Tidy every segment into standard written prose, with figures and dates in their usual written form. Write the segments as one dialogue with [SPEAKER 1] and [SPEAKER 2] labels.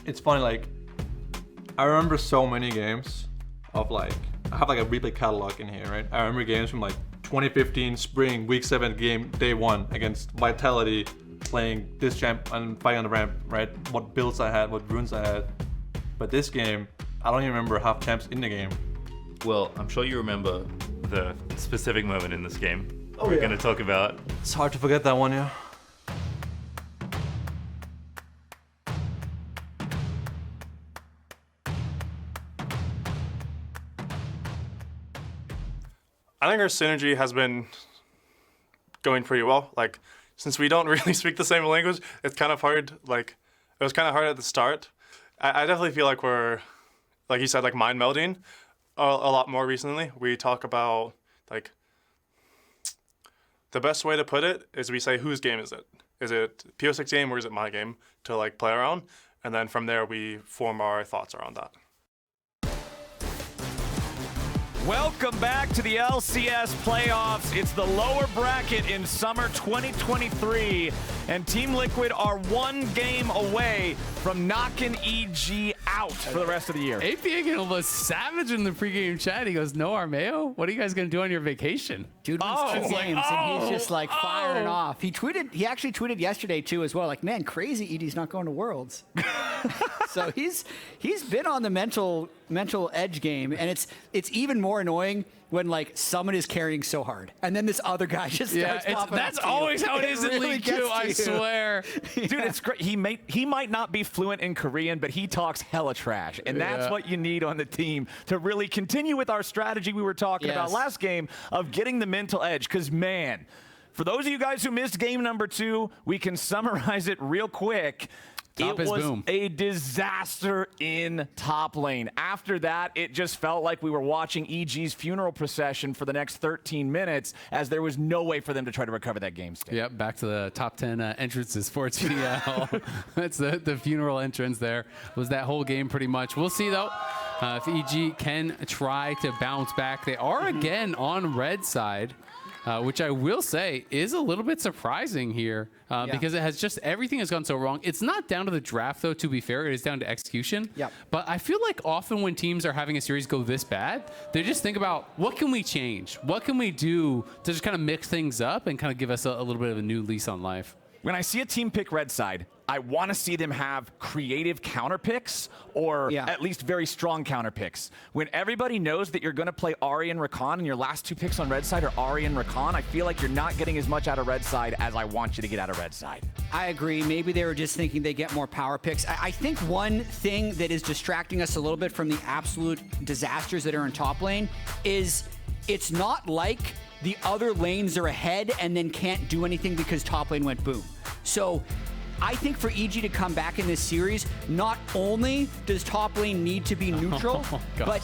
[SPEAKER 1] it's funny, like, I remember so many games of like, I have like a replay catalog in here, right? I remember games from like 2015 spring, week 7 game, day 1 against Vitality, playing this champ and fighting on the ramp, right? What builds I had, what runes I had. But this game, I don't even remember half champs in the game.
[SPEAKER 2] Well, I'm sure you remember the specific moment in this game we're going to talk about.
[SPEAKER 1] It's hard to forget that one, yeah.
[SPEAKER 3] I think our synergy has been going pretty well. Like, since we don't really speak the same language, it's kind of hard. Like, it was kind of hard at the start. I definitely feel like we're, like you said, like mind melding a lot more recently. We talk about, like, the best way to put it is we say, whose game is it? Is it Pyosik's game or is it my game to, like, play around? And then from there, we form our thoughts around that.
[SPEAKER 4] Welcome back to the LCS playoffs. It's the lower bracket in summer 2023, and Team Liquid are one game away from knocking EG out for the rest of the year.
[SPEAKER 5] APA getting almost savage in the pregame chat. He goes, "No Armeo? What are you guys gonna do on your vacation?"
[SPEAKER 6] Dude wins 2 games, and he's just like firing off. He actually tweeted yesterday too as well, like, man, crazy ED's not going to Worlds. So he's been on the mental edge game, and it's even more annoying when like someone is carrying so hard, and then this other guy just starts popping
[SPEAKER 5] that's
[SPEAKER 6] up to
[SPEAKER 5] always
[SPEAKER 6] you.
[SPEAKER 5] how it is in
[SPEAKER 6] really
[SPEAKER 5] League 2,
[SPEAKER 6] gets to
[SPEAKER 5] I
[SPEAKER 6] you.
[SPEAKER 5] swear.
[SPEAKER 4] Dude, it's great. He might not be fluent in Korean, but he talks hella trash, and that's what you need on the team to really continue with our strategy we were talking about last game of getting the mental edge. Because man, for those of you guys who missed game number 2, we can summarize it real quick. It was a disaster in top lane. After that, it just felt like we were watching EG's funeral procession for the next 13 minutes, as there was no way for them to try to recover that game state.
[SPEAKER 5] Yep, back to the top 10 entrances for TDL. That's the funeral entrance there. Was that whole game pretty much. We'll see, though, if EG can try to bounce back. They are again on red side. Which I will say is a little bit surprising here because it has just everything has gone so wrong. It's not down to the draft, though, to be fair. It is down to execution.
[SPEAKER 6] Yep.
[SPEAKER 5] But I feel like often when teams are having a series go this bad, they just think about what can we change? What can we do to just kind of mix things up and kind of give us a little bit of a new lease on life?
[SPEAKER 4] When I see a team pick red side, I want to see them have creative counter picks or at least very strong counter picks. When everybody knows that you're going to play Ahri and Rakan and your last 2 picks on red side are Ahri and Rakan, I feel like you're not getting as much out of red side as I want you to get out of red side.
[SPEAKER 6] I agree. Maybe they were just thinking they get more power picks. I think one thing that is distracting us a little bit from the absolute disasters that are in top lane is it's not like the other lanes are ahead and then can't do anything because top lane went boom. So I think for EG to come back in this series, not only does top lane need to be neutral, but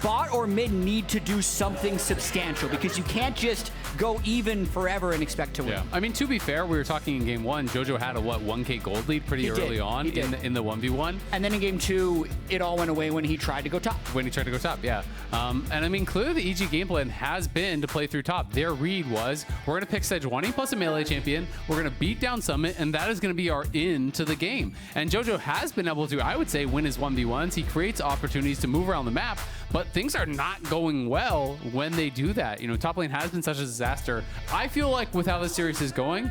[SPEAKER 6] bot or mid need to do something substantial, because you can't just go even forever and expect to win.
[SPEAKER 5] Yeah. I mean, to be fair, we were talking in game 1, Jojo had a 1K gold lead pretty early on in the 1v1.
[SPEAKER 6] And then in game 2, it all went away when he tried to go top.
[SPEAKER 5] And I mean, clearly the EG game plan has been to play through top. Their read was, we're going to pick Sejuani plus a melee champion, we're going to beat down Summit, and that is going to be our in to the game. And Jojo has been able to, I would say, win his 1v1s. He creates opportunities to move around the map, but things are not going well when they do that. You know, top lane has been such a disaster. I feel like with how this series is going,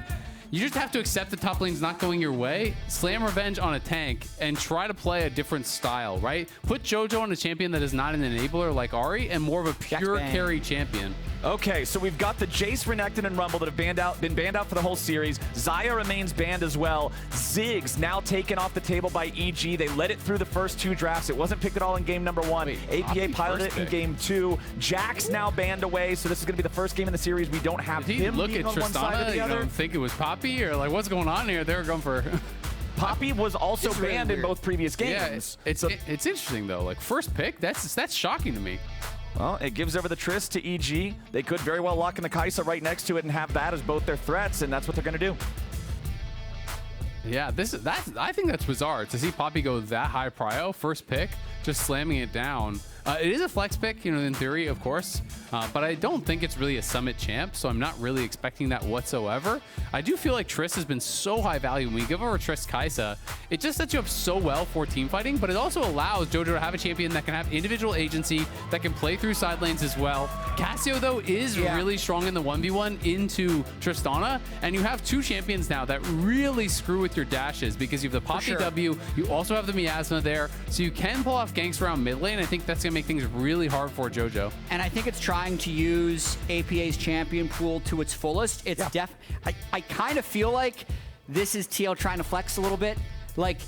[SPEAKER 5] you just have to accept the top lane's not going your way, slam revenge on a tank, and try to play a different style, right? Put Jojo on a champion that is not an enabler like Ahri and more of a pure carry champion.
[SPEAKER 4] Okay, so we've got the Jace, Renekton, and Rumble that have been banned out for the whole series. Xayah remains banned as well. Ziggs now taken off the table by EG. They let it through the first 2 drafts. It wasn't picked at all in game number 1. APA piloted it in game 2. Jack's now banned away, so this is going to be the first game in the series we don't have him
[SPEAKER 5] look at
[SPEAKER 4] on one side or the other.
[SPEAKER 5] Think it was Poppy, or like what's going on here? They were going for...
[SPEAKER 4] Poppy was also banned in both previous games.
[SPEAKER 5] Yeah, it's interesting though. Like first pick, that's shocking to me.
[SPEAKER 4] Well, it gives over the Trist to EG. They could very well lock in the Kai'Sa right next to it and have that as both their threats, and that's what they're going to do.
[SPEAKER 5] Yeah, I think that's bizarre to see Poppy go that high prio, first pick, just slamming it down. It is a flex pick, you know, in theory, of course, but I don't think it's really a Summit champ, so I'm not really expecting that whatsoever. I do feel like Trist has been so high value. When you give over Trist Kai'Sa, it just sets you up so well for team fighting, but it also allows Jojo to have a champion that can have individual agency, that can play through side lanes as well. Cassio, though, is really strong in the 1v1 into Tristana, and you have two champions now that really screw with your dashes because you have the Poppy W, you also have the Miasma there, so you can pull off ganks around mid lane. I think that's going to make things really hard for Jojo.
[SPEAKER 6] And I think it's trying to use APA's champion pool to its fullest. It's I kind of feel like this is TL trying to flex a little bit. Like,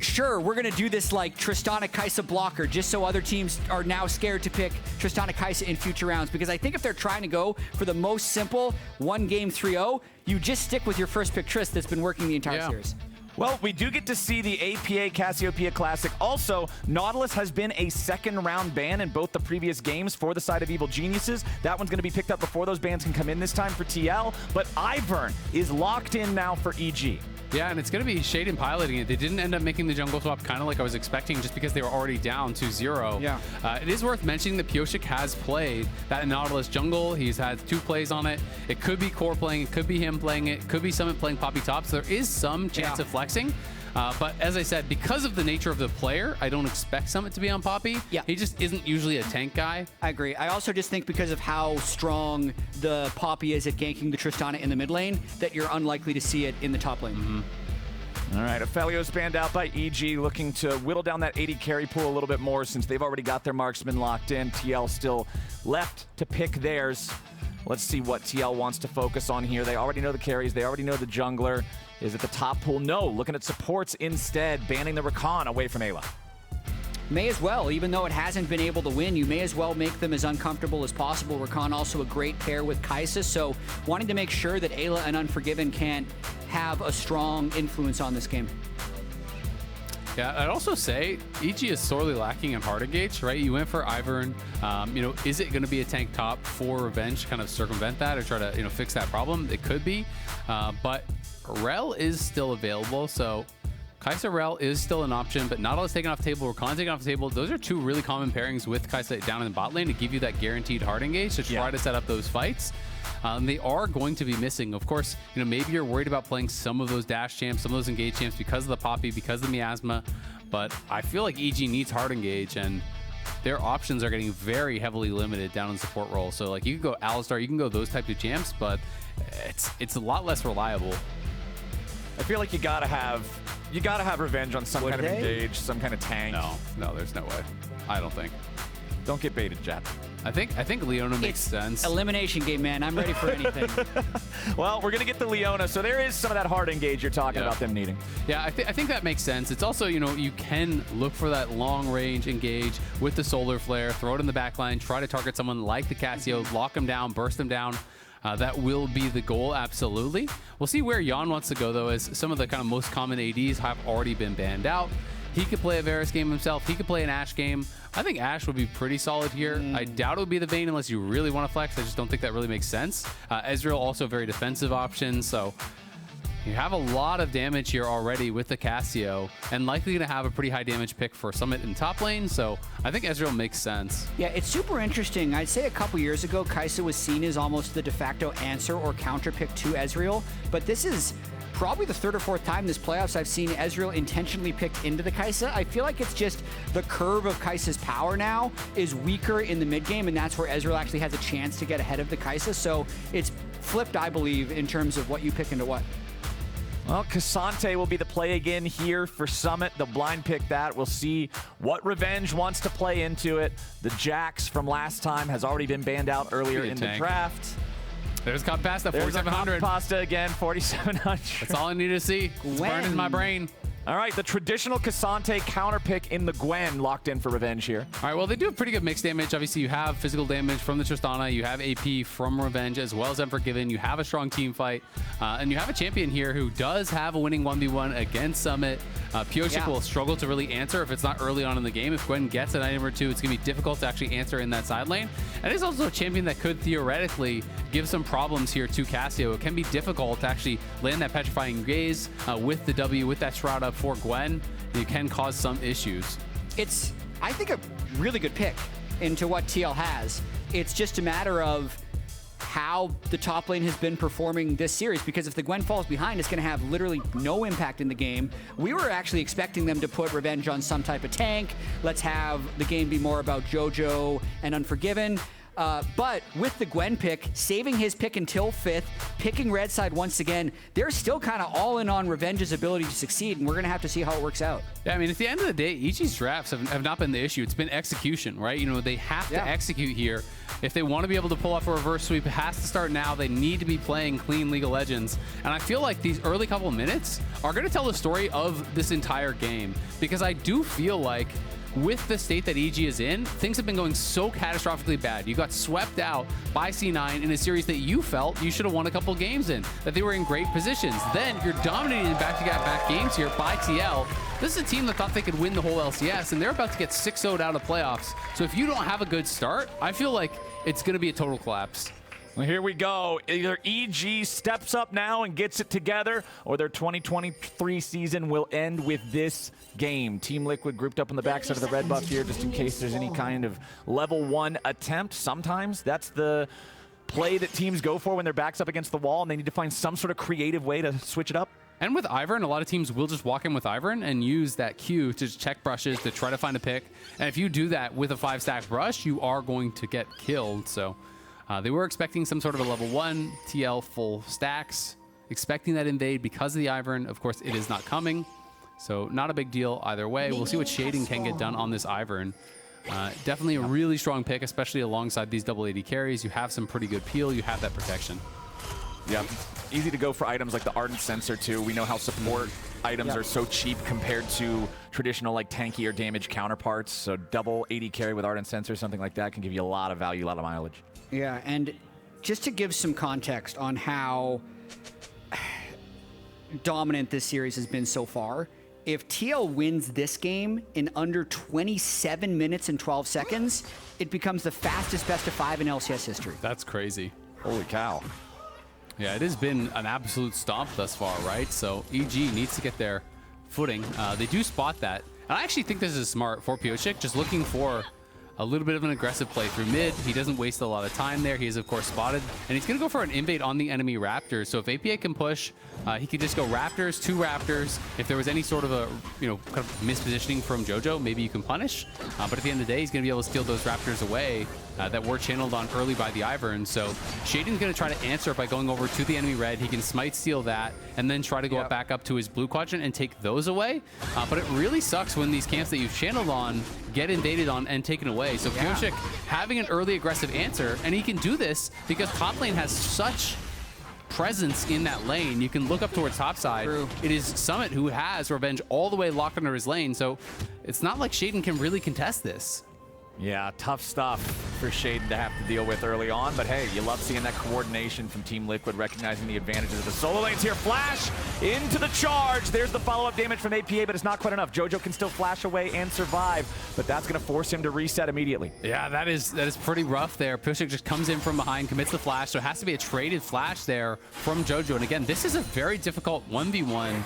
[SPEAKER 6] sure, we're going to do this like Tristana Kai'Sa blocker just so other teams are now scared to pick Tristana Kai'Sa in future rounds. Because I think if they're trying to go for the most simple one game 3-0, you just stick with your first pick Trist that's been working the entire series.
[SPEAKER 4] Well, we do get to see the APA Cassiopeia Classic. Also, Nautilus has been a second-round ban in both the previous games for the side of Evil Geniuses. That one's going to be picked up before those bans can come in this time for TL. But Ivern is locked in now for EG.
[SPEAKER 5] Yeah, and it's going to be Sheiden piloting it. They didn't end up making the jungle swap kind of like I was expecting just because they were already down 2-0.
[SPEAKER 6] Yeah.
[SPEAKER 5] It is worth mentioning that Pyosik has played that Nautilus jungle. He's had 2 plays on it. It could be Core playing, it could be him playing it, could be Summit playing Poppy top. So there is some chance of flexing. But as I said, because of the nature of the player, I don't expect Summit to be on Poppy.
[SPEAKER 6] Yeah.
[SPEAKER 5] He just isn't usually a tank guy.
[SPEAKER 6] I agree. I also just think because of how strong the Poppy is at ganking the Tristana in the mid lane, that you're unlikely to see it in the top lane.
[SPEAKER 4] All right, Ophelio's banned out by EG, looking to whittle down that 80 carry pool a little bit more since they've already got their marksman locked in. TL still left to pick theirs. Let's see what TL wants to focus on here. They already know the carries. They already know the jungler. Is it the top pool? No, looking at supports instead, banning the Rakan away from Eyla.
[SPEAKER 6] May as well, even though it hasn't been able to win, you may as well make them as uncomfortable as possible. Rakan also a great pair with Kai'Sa, so wanting to make sure that Eyla and Unforgiven can't have a strong influence on this game.
[SPEAKER 5] Yeah, I'd also say EG is sorely lacking in hard engage, right? You went for Ivern. You know, is it going to be a tank top for Revenge to kind of circumvent that or try to, you know, fix that problem? It could be, but Rel is still available, so Kai'Sa Rel is still an option, but Nautilus taken off the table, Rakan taken off the table. Those are 2 really common pairings with Kai'Sa down in the bot lane to give you that guaranteed hard engage to try to set up those fights. They are going to be missing. Of course, you know, maybe you're worried about playing some of those dash champs, some of those engage champs because of the Poppy, because of the Miasma, but I feel like EG needs hard engage, and their options are getting very heavily limited down in support role. So like you can go Alistar, you can go those types of champs, but it's a lot less reliable.
[SPEAKER 4] I feel like you gotta have Revenge on some kind of engage, some kind of tank.
[SPEAKER 5] No, there's no way. I don't think.
[SPEAKER 4] Don't get baited, Jatt.
[SPEAKER 5] I think Leona makes sense.
[SPEAKER 6] Elimination game, man. I'm ready for anything.
[SPEAKER 4] Well, we're gonna get the Leona, so there is some of that hard engage you're talking about them needing.
[SPEAKER 5] Yeah, I think that makes sense. It's also, you know, you can look for that long range engage with the solar flare, throw it in the back line, try to target someone like the Cassio, lock them down, burst them down. That will be the goal, absolutely. We'll see where Yeon wants to go, though, as some of the kind of most common ADs have already been banned out. He could play a Varus game himself. He could play an Ashe game. I think Ashe would be pretty solid here. I doubt it would be the Vayne unless you really want to flex. I just don't think that really makes sense. Ezreal also a very defensive option, so you have a lot of damage here already with the Cassio, and likely going to have a pretty high damage pick for Summit in top lane, so I think Ezreal makes sense.
[SPEAKER 6] Yeah, it's super interesting. I'd say a couple years ago, Kai'Sa was seen as almost the de facto answer or counter pick to Ezreal, but this is probably the 3rd or 4th time this playoffs I've seen Ezreal intentionally picked into the Kai'Sa. I feel like it's just the curve of Kai'Sa's power now is weaker in the mid game, and that's where Ezreal actually has a chance to get ahead of the Kai'Sa, so it's flipped, I believe, in terms of what you pick into what.
[SPEAKER 4] Well, K'Sante will be the play again here for Summit. They'll blind pick that. We'll see what Revenge wants to play into it. The Jax from last time has already been banned out earlier in the draft.
[SPEAKER 5] There's Captainflowers,
[SPEAKER 4] There's
[SPEAKER 5] 4,700.
[SPEAKER 4] Pasta again, 4,700.
[SPEAKER 5] That's all I need to see. It's burning my brain.
[SPEAKER 4] All right, the traditional K'Sante counter pick in the Gwen locked in for Revenge here.
[SPEAKER 5] All right, well, they do have pretty good mixed damage. Obviously, you have physical damage from the Tristana. You have AP from Revenge, as well as Unforgiven. You have a strong team fight. And you have a champion here who does have a winning 1v1 against Summit. Pyosik will struggle to really answer if it's not early on in the game. If Gwen gets an item or two, it's going to be difficult to actually answer in that side lane. And it's also a champion that could theoretically give some problems here to Cassio. It can be difficult to actually land that Petrifying Gaze with the W, with that Shroud up for Gwen. It can cause some issues.
[SPEAKER 6] It's I think, a really good pick into what TL has. It's just a matter of how the top lane has been performing this series, because if the Gwen falls behind, it's going to have literally no impact in the game. We were actually expecting them to put revenge on some type of tank. Let's have the game be more about JoJo and Unforgiven. But with the Gwen pick, saving his pick until 5th, picking red side once again, they're still kind of all in on Revenge's ability to succeed, and we're going to have to see how it works out.
[SPEAKER 5] Yeah, I mean, at the end of the day, EG's drafts have not been the issue. It's been execution, right? You know, they have to execute here. If they want to be able to pull off a reverse sweep, it has to start now. They need to be playing clean League of Legends. And I feel like these early couple of minutes are going to tell the story of this entire game, because I do feel like with the state that EG is in, things have been going so catastrophically bad. You got swept out by C9 in a series that you felt you should have won a couple games in, that they were in great positions. Then you're dominated in back-to-back games here by TL. This is a team that thought they could win the whole LCS, and they're about to get 6-0'd out of playoffs. So if you don't have a good start, I feel like it's going to be a total collapse.
[SPEAKER 4] Well, here we go. Either EG steps up now and gets it together, or their 2023 season will end with this game. Team Liquid grouped up on the backside of the red buff here, just in case there's any kind of level 1 attempt. Sometimes that's the play that teams go for when their back's up against the wall and they need to find some sort of creative way to switch it up.
[SPEAKER 5] And with Ivern, a lot of teams will just walk in with Ivern and use that Q to check brushes to try to find a pick. And if you do that with a 5-stack brush, you are going to get killed. So they were expecting some sort of a level 1 TL full stacks, expecting that invade because of the Ivern. Of course, it is not coming, so not a big deal either way. We'll see what Sheiden can get done on this Ivern. Definitely a really strong pick, especially alongside these double AD carries. You have some pretty good peel. You have that protection.
[SPEAKER 4] Yeah, easy to go for items like the Ardent Sensor too. We know how support items are so cheap compared to traditional like tanky or damage counterparts. So double AD carry with Ardent Sensor, something like that, can give you a lot of value, a lot of mileage.
[SPEAKER 6] Yeah, and just to give some context on how dominant this series has been so far, if TL wins this game in under 27 minutes and 12 seconds, it becomes the fastest best of 5 in LCS history.
[SPEAKER 5] That's crazy.
[SPEAKER 4] Holy cow.
[SPEAKER 5] Yeah, it has been an absolute stomp thus far, right? So EG needs to get their footing. They do spot that. And I actually think this is smart for Pyosik, just looking for a little bit of an aggressive play through mid. He doesn't waste a lot of time there. He is, of course, spotted. And he's going to go for an invade on the enemy Raptors. So if APA can push, he could just go Raptors, 2 Raptors. If there was any sort of a, kind of mispositioning from JoJo, maybe you can punish. But at the end of the day, he's going to be able to steal those Raptors away that were channeled on early by the Ivern. So Sheiden's going to try to answer by going over to the enemy red. He can smite steal that and then try to go back up to his blue quadrant and take those away. But it really sucks when these camps that you've channeled on get invaded on and taken away. So Pyosik having an early aggressive answer, and he can do this because top lane has such presence in that lane. You can look up towards top side.
[SPEAKER 6] True.
[SPEAKER 5] It is Summit who has Revenge all the way locked under his lane, so it's not like Sheiden can really contest this.
[SPEAKER 4] Yeah, tough stuff for Sheiden to have to deal with early on, but hey, you love seeing that coordination from Team Liquid, recognizing the advantages of the solo lanes here. Flash into the charge. There's the follow-up damage from APA, but it's not quite enough. JoJo can still flash away and survive, but that's going to force him to reset immediately.
[SPEAKER 5] Yeah, that is pretty rough there. Pyosik just comes in from behind, commits the flash, so it has to be a traded flash there from JoJo. And again, this is a very difficult 1v1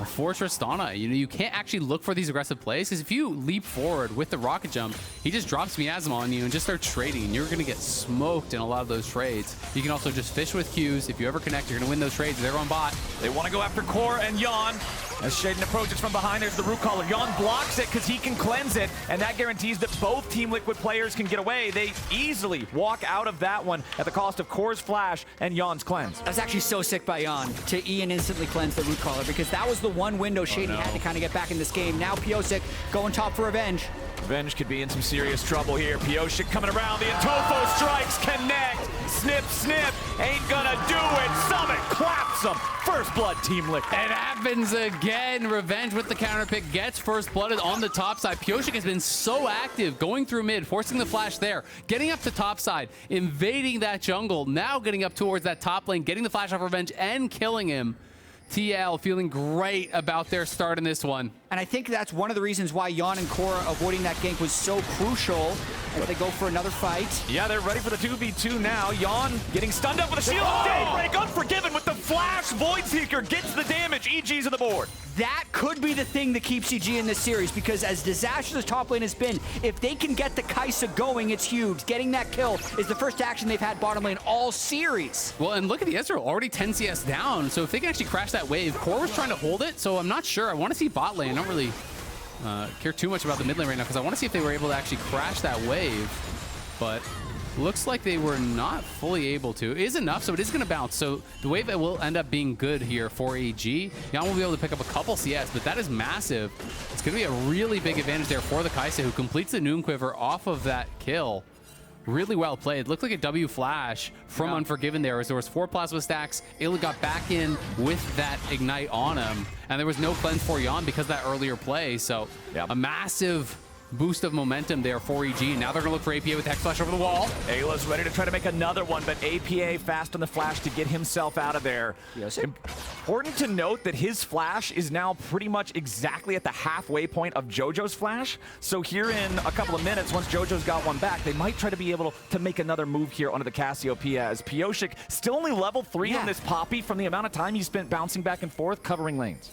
[SPEAKER 5] for Tristana. You can't actually look for these aggressive plays, because if you leap forward with the rocket jump, he just drops miasma on you and just starts trading, and you're going to get smoked in a lot of those trades. You can also just fish with Qs. If you ever connect, you're going to win those trades. They're on bot.
[SPEAKER 4] They want to go after Core and Yeon. As Sheiden approaches from behind, there's the root caller. Yeon blocks it because he can cleanse it, and that guarantees that both Team Liquid players can get away. They easily walk out of that one at the cost of Core's flash and Yeon's cleanse.
[SPEAKER 6] That's actually so sick by Yeon to E and instantly cleanse the root caller, because that was the one window Sheiden had to kind of get back in this game. Now Pyosik going top for Revenge.
[SPEAKER 4] Revenge could be in some serious trouble here. Pyosik coming around. The Atofo strikes connect. Snip, snip. Ain't gonna do it. Summit claps him. First blood, Team Liquid.
[SPEAKER 5] It happens again. Revenge with the counter pick gets first blooded on the top side. Pyosik has been so active going through mid, forcing the flash there, getting up to top side, invading that jungle, now getting up towards that top lane, getting the flash off Revenge and killing him. TL feeling great about their start in this one.
[SPEAKER 6] And I think that's one of the reasons why Yeon and Core avoiding that gank was so crucial as they go for another fight.
[SPEAKER 4] Yeah, they're ready for the 2v2 now. Yeon getting stunned up with a shield. Daybreak, Unforgiven with the flash. Void Seeker gets the damage. EG's on the board.
[SPEAKER 6] That could be the thing that keeps EG in this series, because as disastrous as top lane has been, if they can get the Kai'Sa going, it's huge. Getting that kill is the first action they've had bottom lane all series.
[SPEAKER 5] Well, and look at the Ezreal, already 10 CS down, so if they can actually crash that wave, Core was trying to hold it, so I'm not sure. I want to see bot lane. I don't really care too much about the mid lane right now, because I want to see if they were able to actually crash that wave, but looks like they were not fully able to. It is enough, so it is going to bounce. So the wave will end up being good here for AG. Yeon will be able to pick up a couple CS, but that is massive. It's going to be a really big advantage there for the Kai'Sa, who completes the Noon Quiver off of that kill. Really well played. Looked like a W flash from Unforgiven there, as there was 4 plasma stacks. Eyla got back in with that ignite on him, and there was no cleanse for Yeon because of that earlier play. So a massive boost of momentum there for EG. Now they're going to look for APA with Hex Flash over the wall.
[SPEAKER 4] Ayla's ready to try to make another one, but APA fast on the flash to get himself out of there.
[SPEAKER 6] Yes.
[SPEAKER 4] Important to note that his flash is now pretty much exactly at the halfway point of Jojo's flash. So here in a couple of minutes, once Jojo's got one back, they might try to be able to make another move here onto the Cassiopeia, as Pyosik still only level 3 on this Poppy from the amount of time he spent bouncing back and forth covering lanes.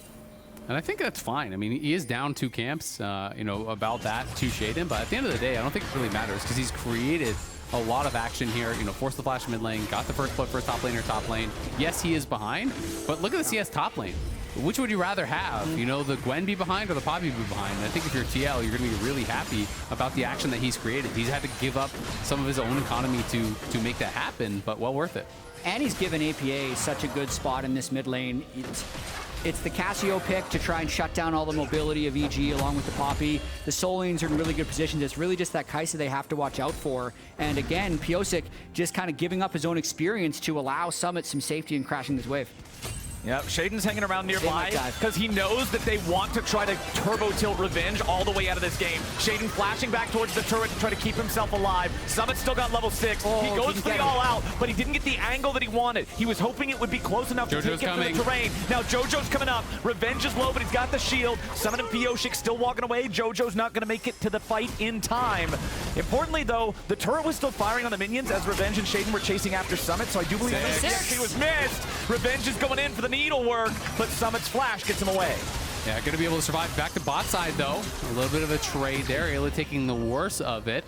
[SPEAKER 5] And I think that's fine. I mean, he is down 2 camps, you know, about that to Sheiden, but at the end of the day, I don't think it really matters, because he's created a lot of action here. You know, forced the flash mid lane, got the first blood for his top laner top lane. Yes, he is behind, but look at the CS top lane. Which would you rather have? You know, the Gwen be behind or the Poppy be behind? And I think if you're TL, you're going to be really happy about the action that he's created. He's had to give up some of his own economy to make that happen, but well worth it.
[SPEAKER 6] And he's given APA such a good spot in this mid lane. It's the Cassio pick to try and shut down all the mobility of EG along with the Poppy. The Soul Lanes are in really good positions. It's really just that Kai'Sa they have to watch out for. And again, Pyosik just kind of giving up his own experience to allow Summit some safety in crashing this wave.
[SPEAKER 4] Yep, Shaiden's hanging around nearby because he knows that they want to try to turbo tilt Revenge all the way out of this game. Sheiden flashing back towards the turret to try to keep himself alive. Summit still got level 6. He goes for the all-out, but he didn't get the angle that he wanted. He was hoping it would be close enough to take him to the terrain. Now Jojo's coming up. Revenge is low, but he's got the shield. Summit and Pyosik still walking away. Jojo's not going to make it to the fight in time. Importantly, though, the turret was still firing on the minions as Revenge and Sheiden were chasing after Summit, so I do believe he was missed. Revenge is going in for the needlework, but Summit's flash gets him away.
[SPEAKER 5] Yeah, going to be able to survive. Back to bot side, though. A little bit of a trade there. Ayla taking the worst of it.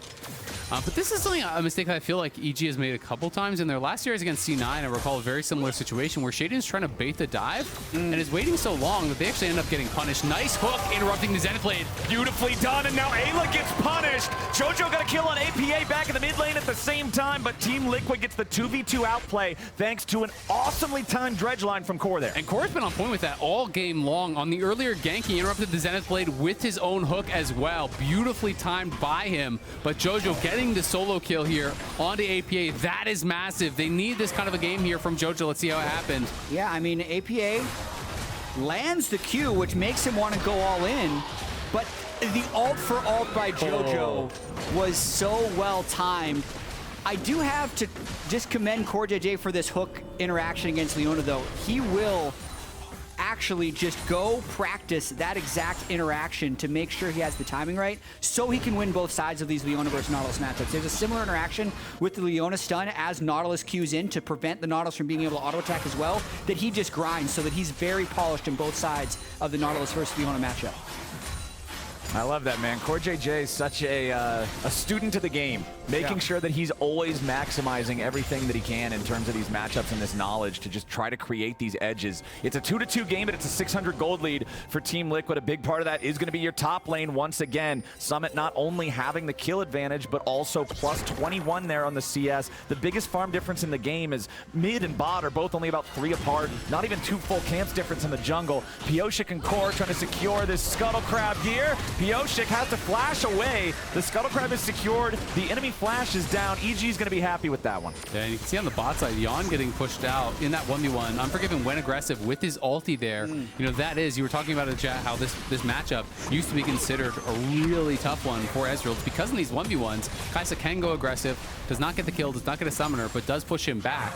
[SPEAKER 5] But this is something, a mistake that I feel like EG has made a couple times in their last series against C9. I recall a very similar situation where Shaiden's trying to bait the dive and is waiting so long that they actually end up getting punished. Nice hook interrupting the Zenith blade.
[SPEAKER 4] Beautifully done, and now Eyla gets punished. Jojo got a kill on APA back in the mid lane at the same time, but Team Liquid gets the 2v2 outplay thanks to an awesomely timed dredge line from Core there.
[SPEAKER 5] And Core's been on point with that all game long. On the earlier gank, he interrupted the Zenith blade with his own hook as well. Beautifully timed by him, but Jojo getting the solo kill here onto APA. That is massive. They need this kind of a game here from Jojo. Let's see how it happens.
[SPEAKER 6] Yeah, I mean, APA lands the Q, which makes him want to go all in, but the ult for ult by Jojo was so well timed. I do have to just commend CoreJJ for this hook interaction against Leona, though. He will actually just go practice that exact interaction to make sure he has the timing right so he can win both sides of these Leona versus Nautilus matchups. There's a similar interaction with the Leona stun as Nautilus Qs in to prevent the Nautilus from being able to auto-attack as well, that he just grinds so that he's very polished in both sides of the Nautilus versus Leona matchup.
[SPEAKER 4] I love that, man. CoreJJ is such a student of the game, making sure that he's always maximizing everything that he can in terms of these matchups and this knowledge to just try to create these edges. It's a 2-2 game, but it's a 600 gold lead for Team Liquid. A big part of that is going to be your top lane once again. Summit not only having the kill advantage, but also plus 21 there on the CS. The biggest farm difference in the game is mid and bot are both only about 3 apart. Not even 2 full camps difference in the jungle. Pyosik and Core trying to secure this Scuttle Crab here. Pyosik has to flash away. The Scuttle Crab is secured. The enemy flash is down. EG is going to be happy with that one.
[SPEAKER 5] Yeah, and you can see on the bot side, Yeon getting pushed out in that 1v1. Unforgiven went aggressive with his ulti there. You know, that is, you were talking about it, Jatt, how this matchup used to be considered a really tough one for Ezreal. It's because in these 1v1s, Kai'Sa can go aggressive, does not get the kill, does not get a summoner, but does push him back.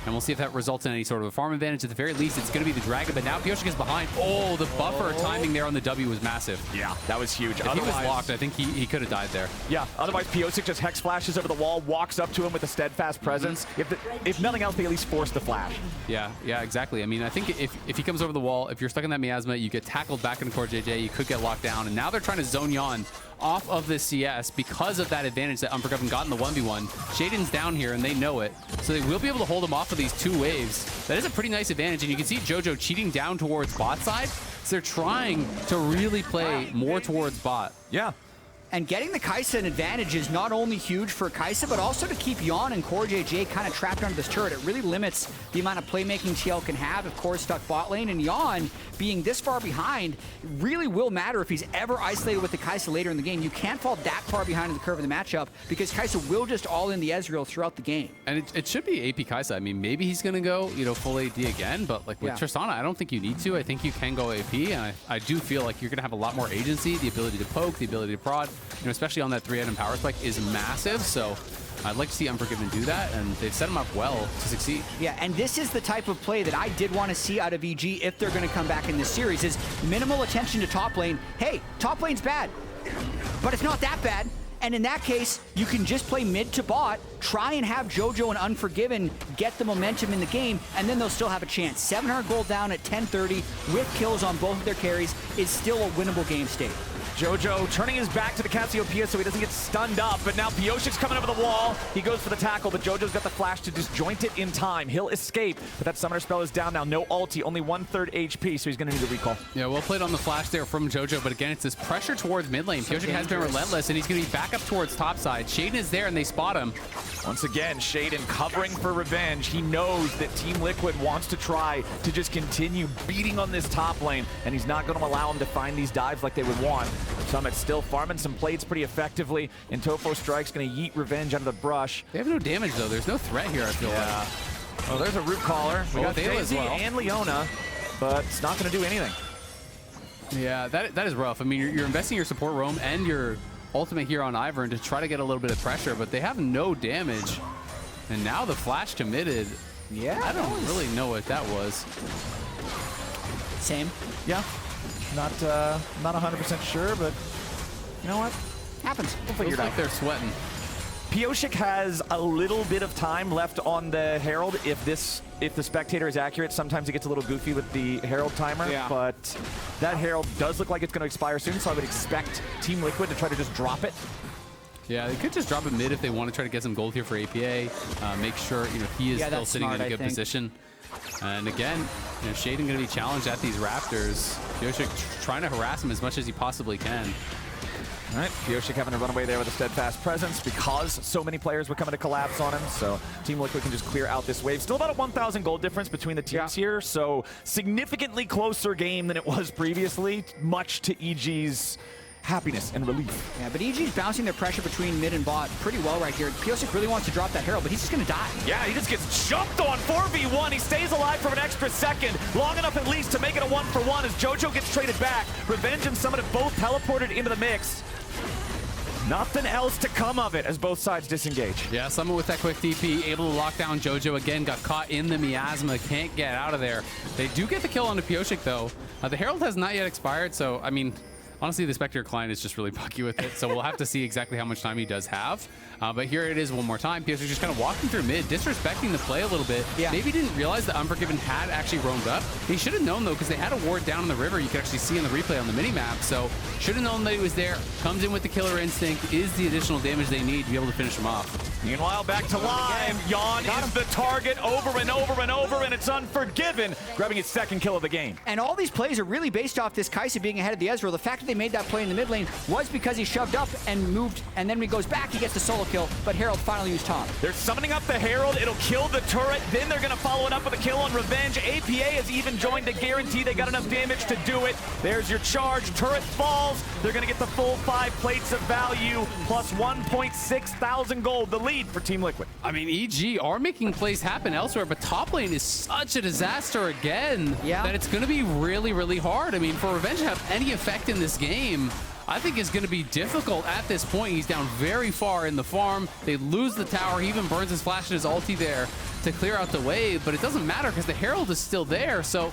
[SPEAKER 5] And we'll see if that results in any sort of a farm advantage. At the very least, it's going to be the dragon. But now Pyosik is behind. Oh, the buffer timing there on the W was massive.
[SPEAKER 4] Yeah, that was huge.
[SPEAKER 5] If he was locked, I think he could have died there.
[SPEAKER 4] Yeah, otherwise Pyosik just hex flashes over the wall, walks up to him with a steadfast presence. If nothing else, they at least force the flash.
[SPEAKER 5] Yeah, exactly. I mean, I think if he comes over the wall, if you're stuck in that miasma, you get tackled back into CoreJJ, you could get locked down. And now they're trying to zone Yeon off of the CS because of that advantage that Unforgiven got in the 1v1. Sheiden's down here, and they know it. So they will be able to hold him off of these 2 waves. That is a pretty nice advantage, and you can see Jojo cheating down towards bot side. So they're trying to really play more towards bot.
[SPEAKER 4] Yeah.
[SPEAKER 6] And getting the Kai'Sa an advantage is not only huge for Kai'Sa, but also to keep Yeon and CoreJJ kind of trapped under this turret. It really limits the amount of playmaking TL can have if Core's stuck bot lane. And Yeon, being this far behind, really will matter if he's ever isolated with the Kai'Sa later in the game. You can't fall that far behind in the curve of the matchup because Kai'Sa will just all in the Ezreal throughout the game.
[SPEAKER 5] And it should be AP Kai'Sa. I mean, maybe he's going to go, full AD again, but like with Tristana, I don't think you need to. I think you can go AP, and I do feel like you're going to have a lot more agency, the ability to poke, the ability to prod, especially on that 3-item power spike is massive. So I'd like to see Unforgiven do that, and they've set him up well to succeed.
[SPEAKER 6] Yeah, and this is the type of play that I did want to see out of EG if they're going to come back in this series, is minimal attention to top lane. Hey, top lane's bad, but it's not that bad. And in that case, you can just play mid to bot, try and have Jojo and Unforgiven get the momentum in the game, and then they'll still have a chance. 700 gold down at 10:30 with kills on both of their carries is still a winnable game state.
[SPEAKER 4] Jojo turning his back to the Cassiopeia so he doesn't get stunned up, but now Pyosik's coming over the wall. He goes for the tackle, but Jojo's got the flash to disjoint it in time. He'll escape, but that summoner spell is down now. No ulti, only 1/3 HP, so he's going to need a recall.
[SPEAKER 5] Yeah, well played on the flash there from Jojo, but again, it's this pressure towards mid lane. Pyosik has been relentless, and he's going to be back up towards top side. Sheiden is there, and they spot him.
[SPEAKER 4] Once again, Sheiden covering for revenge. He knows that Team Liquid wants to try to just continue beating on this top lane, and he's not going to allow him to find these dives like they would want. Summit still farming some plates pretty effectively, and Tofo Strike's going to yeet revenge out of the brush.
[SPEAKER 5] They have no damage, though. There's no threat here, I feel like.
[SPEAKER 4] Oh, there's a root caller. We got
[SPEAKER 5] Eyla as
[SPEAKER 4] Daisy
[SPEAKER 5] well.
[SPEAKER 4] and Leona, but it's not going to do anything.
[SPEAKER 5] Yeah, that is rough. I mean, you're investing your support roam and your ultimate here on Ivern to try to get a little bit of pressure, but they have no damage. And now the flash committed.
[SPEAKER 6] Yeah,
[SPEAKER 5] I don't really know what that was.
[SPEAKER 6] Same.
[SPEAKER 4] Yeah, not 100% sure, but you know what?
[SPEAKER 6] Happens.
[SPEAKER 4] We'll figure
[SPEAKER 5] Looks
[SPEAKER 4] it out.
[SPEAKER 5] like they're sweating.
[SPEAKER 4] Pyosik has a little bit of time left on the Herald. If the spectator is accurate, sometimes it gets a little goofy with the Herald timer, but that Herald does look like it's going to expire soon, so I would expect Team Liquid to try to just drop it.
[SPEAKER 5] Yeah, they could just drop it mid if they want to try to get some gold here for APA. Make sure he is still sitting in a good position. And again, Sheiden going to be challenged at these Raptors. Pyosik trying to harass him as much as he possibly can.
[SPEAKER 4] All right, Pyosik having to run away there with a steadfast presence because so many players were coming to collapse on him, so Team Liquid can just clear out this wave. Still about a 1,000 gold difference between the teams here, so significantly closer game than it was previously, much to EG's happiness and relief.
[SPEAKER 6] Yeah, but EG's bouncing their pressure between mid and bot pretty well right here. Pyosik really wants to drop that Herald, but he's just going to die.
[SPEAKER 4] Yeah, he just gets jumped on 4v1. He stays alive for an extra second, long enough at least to make it a 1-for-1 as Jojo gets traded back. Revenge and Summit have both teleported into the mix. Nothing else to come of it as both sides disengage.
[SPEAKER 5] Yeah, Summit with that quick TP, able to lock down Jojo again, got caught in the miasma, can't get out of there. They do get the kill onto Pyosik though. The Herald has not yet expired, so I mean, honestly, the Spectre client is just really buggy with it, so we'll have to see exactly how much time he does have. But here it is one more time. Pyosik just kind of walking through mid, disrespecting the play a little bit.
[SPEAKER 6] Yeah.
[SPEAKER 5] Maybe didn't realize that Unforgiven had actually roamed up. He should have known, though, because they had a ward down in the river. You could actually see in the replay on the minimap. So should have known that he was there. Comes in with the killer instinct, is the additional damage they need to be able to finish him off.
[SPEAKER 4] Meanwhile, back to live. Yeon is the target over and over and over, and it's Unforgiven, grabbing his second kill of the game.
[SPEAKER 6] And all these plays are really based off this Kai'Sa being ahead of the Ezreal. The fact that they made that play in the mid lane was because he shoved up and moved, and then when he goes back, he gets the solo kill, but Herald finally used top.
[SPEAKER 4] They're summoning up the Herald. It'll kill the turret. Then they're going to follow it up with a kill on Revenge. APA has even joined to guarantee they got enough damage to do it. There's your charge. Turret falls. They're going to get the full 5 plates of value plus 1.6 thousand gold. The lead for Team Liquid.
[SPEAKER 5] I mean, EG are making plays happen elsewhere, but top lane is such a disaster again that it's going to be really, really hard. I mean, for Revenge to have any effect in this game, I think it's going to be difficult at this point. He's down very far in the farm. They lose the tower. He even burns his flash and his ulti there. to clear out the wave, but it doesn't matter because the Herald is still there. So,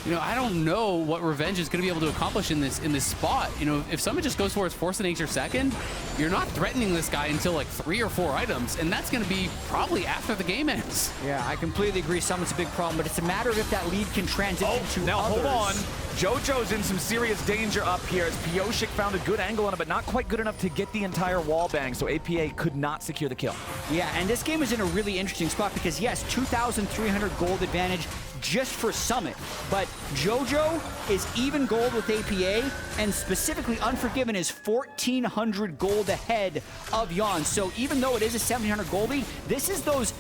[SPEAKER 5] you know, I don't know what Revenge is going to be able to accomplish in this spot. You know, if someone just goes for its Force of Nature second, you're not threatening this guy until like 3 or 4 items, and that's going to be probably after the game ends.
[SPEAKER 6] Yeah, I completely agree. Summon's a big problem, but it's a matter of if that lead can transition to
[SPEAKER 4] now
[SPEAKER 6] others.
[SPEAKER 4] hold on. Jojo's in some serious danger up here as Pyosik found a good angle on him, but not quite good enough to get the entire wall bang, so APA could not secure the kill.
[SPEAKER 6] Yeah, and this game is in a really interesting spot because, yes, 2,300 gold advantage just for Summit, but Jojo is even gold with APA, and specifically Unforgiven is 1,400 gold ahead of Yeon. So even though it is a 1,700 gold lead, this is those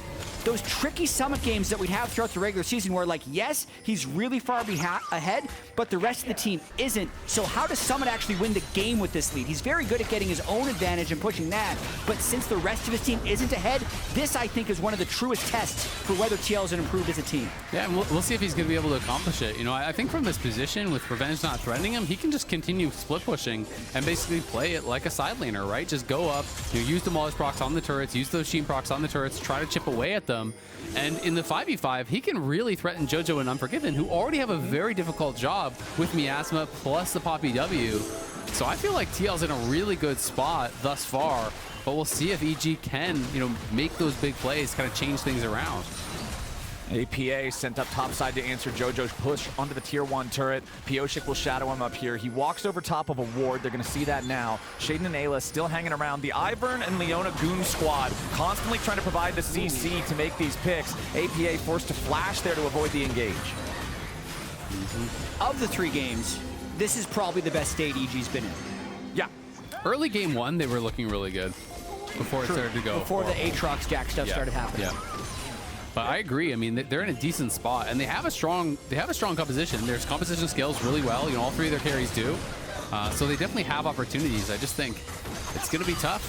[SPEAKER 6] tricky Summit games that we'd have throughout the regular season where, like, yes, he's really far ahead, but the rest of the team isn't. So how does Summit actually win the game with this lead? He's very good at getting his own advantage and pushing that, but since the rest of his team isn't ahead, this, I think, is one of the truest tests for whether TL is improved as a team.
[SPEAKER 5] Yeah, and we'll see if he's going to be able to accomplish it. You know, I think from this position, with Revenge not threatening him, he can just continue split pushing and basically play it like a side laner, right? Just go up, you know, use the Demolish procs on the turrets, use those Sheen procs on the turrets, try to chip away at them. And in the 5v5, he can really threaten Jojo and Unforgiven, who already have a very difficult job with Miasma plus the Poppy W. So I feel like TL's in a really good spot thus far, but we'll see if EG can, you know, make those big plays, kind of change things around.
[SPEAKER 4] APA sent up topside to answer Jojo's push onto the tier 1 turret. Pyosik will shadow him up here. He walks over top of a ward. They're going to see that now. Sheiden and Eyla still hanging around. The Ivern and Leona goon squad constantly trying to provide the CC to make these picks. APA forced to flash there to avoid the engage.
[SPEAKER 6] Of the 3 games, this is probably the best state EG's been in.
[SPEAKER 4] Yeah.
[SPEAKER 5] Early game 1, they were looking really good before it started to go.
[SPEAKER 6] Before the Aatrox Jack stuff started happening.
[SPEAKER 5] Yeah. But I agree. I mean, they're in a decent spot, and they have a strong composition. There's composition skills really well. You know, all 3 of their carries do. So they definitely have opportunities. I just think it's going to be tough.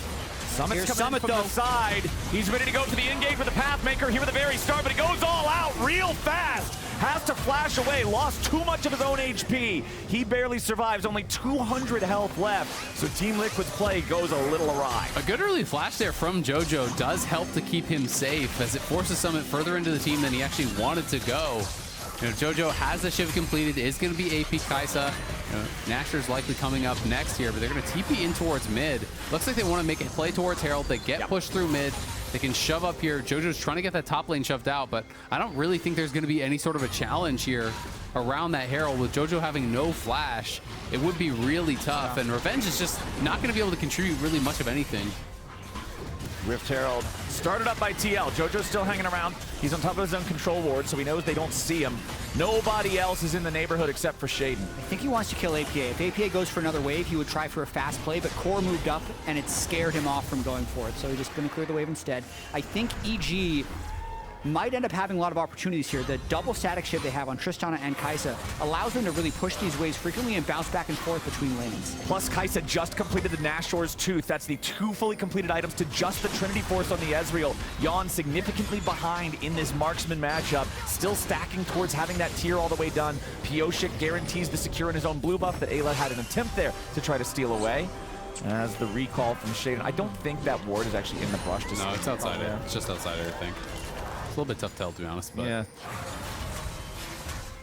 [SPEAKER 4] Summit's coming in from the side. He's ready to go to the in-game for the Pathmaker here at the very start, but he goes all out real fast. Has to flash away, lost too much of his own HP. He barely survives, only 200 health left. So Team Liquid's play goes a little awry.
[SPEAKER 5] A good early flash there from Jojo does help to keep him safe as it forces Summit further into the team than he actually wanted to go. You know, Jojo has the shift completed, is going to be AP Kai'Sa. You know, Nasher's likely coming up next here, but they're going to TP in towards mid. Looks like they want to make a play towards Herald. They get pushed through mid. They can shove up here. Jojo's trying to get that top lane shoved out, but I don't really think there's going to be any sort of a challenge here around that Herald. With Jojo having no flash, it would be really tough, and Revenge is just not going to be able to contribute really much of anything.
[SPEAKER 4] Rift Herald started up by TL. Jojo's still hanging around. He's on top of his own control ward, so he knows they don't see him. Nobody else is in the neighborhood except for Sheiden.
[SPEAKER 6] I think he wants to kill APA. If APA goes for another wave, he would try for a fast play, but Core moved up, and it scared him off from going for it, so he's just going to clear the wave instead. I think EG might end up having a lot of opportunities here. The double static shift they have on Tristana and Kai'Sa allows them to really push these waves frequently and bounce back and forth between lanes.
[SPEAKER 4] Plus, Kai'Sa just completed the Nashor's Tooth. That's the 2 fully completed items to just the Trinity Force on the Ezreal. Yeon significantly behind in this marksman matchup, still stacking towards having that tier all the way done. Pyosik guarantees the secure in his own blue buff that Eyla had an attempt there to try to steal away. As the recall from Sheiden, I don't think that ward is actually in the brush.
[SPEAKER 5] No, it's outside it. It's just outside it, I think. It's a little bit tough to tell, to be honest, but
[SPEAKER 4] yeah.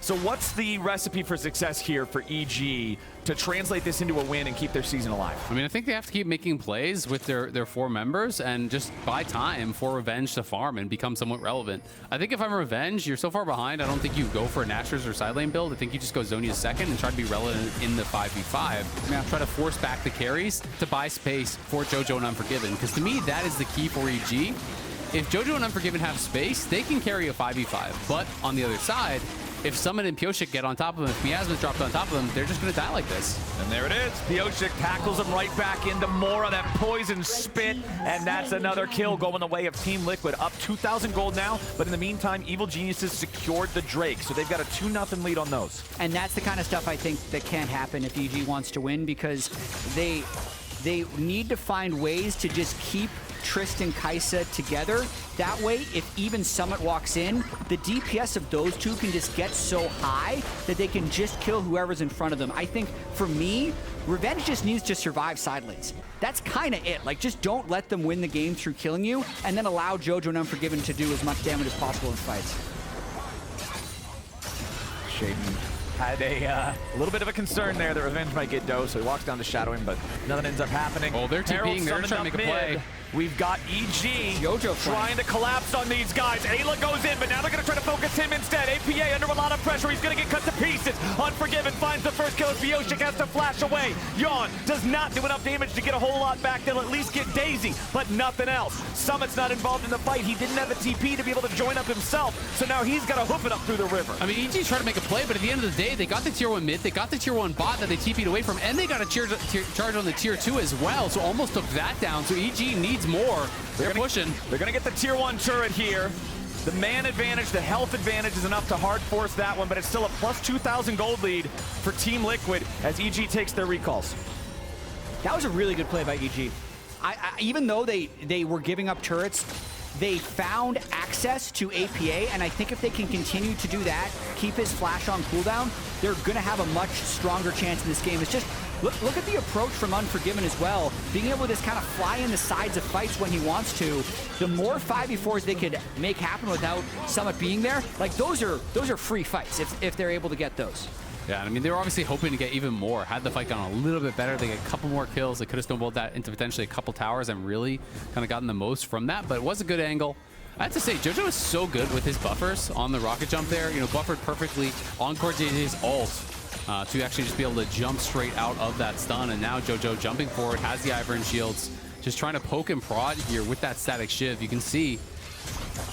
[SPEAKER 4] So what's the recipe for success here for EG to translate this into a win and keep their season alive?
[SPEAKER 5] I mean, I think they have to keep making plays with their 4 members and just buy time for Revenge to farm and become somewhat relevant. I think if I'm Revenge, you're so far behind, I don't think you go for a Nashor's or side lane build. I think you just go Zhonya's second and try to be relevant in the 5v5. Yeah. Try to force back the carries to buy space for Jojo and Unforgiven, because to me, that is the key for EG. If Jojo and Unforgiven have space, they can carry a 5v5. But on the other side, if Summit and Pyosik get on top of them, if Miasma's dropped on top of them, they're just going to die like this.
[SPEAKER 4] And there it is. Pyosik tackles him right back into more of that poison spit, and that's another kill going the way of Team Liquid. Up 2,000 gold now, but in the meantime, Evil Geniuses secured the Drake, so they've got a 2-0 lead on those.
[SPEAKER 6] And that's the kind of stuff I think that can't happen if EG wants to win, because they need to find ways to just keep Trist and Kai'Sa together. That way, if even Summit walks in, the DPS of those two can just get so high that they can just kill whoever's in front of them. I think, for me, Revenge just needs to survive side lanes. That's kind of it. Like, just don't let them win the game through killing you, and then allow Jojo and Unforgiven to do as much damage as possible in fights.
[SPEAKER 4] Sheiden had a little bit of a concern there that Revenge might get dosed, so he walks down to shadow him, but nothing ends up happening.
[SPEAKER 5] Oh, they're TPing, they're trying to make a play.
[SPEAKER 4] We've got EG
[SPEAKER 6] Jojo
[SPEAKER 4] trying to collapse on these guys. Ayla goes in, but now they're going to try to focus him instead. APA under a lot of pressure. He's going to get cut to pieces. Unforgiven finds the first kill as Pyosik has to flash away. Yeon does not do enough damage to get a whole lot back. They'll at least get Daisy, but nothing else. Summit's not involved in the fight. He didn't have a TP to be able to join up himself, so now he's got to hoof it up through the river.
[SPEAKER 5] I mean, EG's trying to make a play, but at the end of the day, they got the tier 1 mid, they got the tier 1 bot that they TP'd away from, and they got a charge on the tier 2 as well, so almost took that down. So EG needs more. They're pushing.
[SPEAKER 4] They're going to get the tier 1 turret here. The man advantage, the health advantage is enough to hard force that one, but it's still a plus 2,000 gold lead for Team Liquid as EG takes their recalls.
[SPEAKER 6] That was a really good play by EG. Even though they were giving up turrets, they found access to APA, and I think if they can continue to do that, keep his flash on cooldown, they're going to have a much stronger chance in this game. It's just, look at the approach from Unforgiven as well. Being able to just kind of fly in the sides of fights when he wants to. The more 5v4s they could make happen without Summit being there, like those are free fights if they're able to get those.
[SPEAKER 5] Yeah, I mean, they were obviously hoping to get even more. Had the fight gone a little bit better, they get a couple more kills. They could have snowballed that into potentially a couple towers and really kind of gotten the most from that, but it was a good angle. I have to say, Jojo is so good with his buffers on the rocket jump there. You know, buffered perfectly on CoreJJ's ult to actually just be able to jump straight out of that stun. And now Jojo jumping forward, has the Ivern shields, just trying to poke and prod here with that static shiv. You can see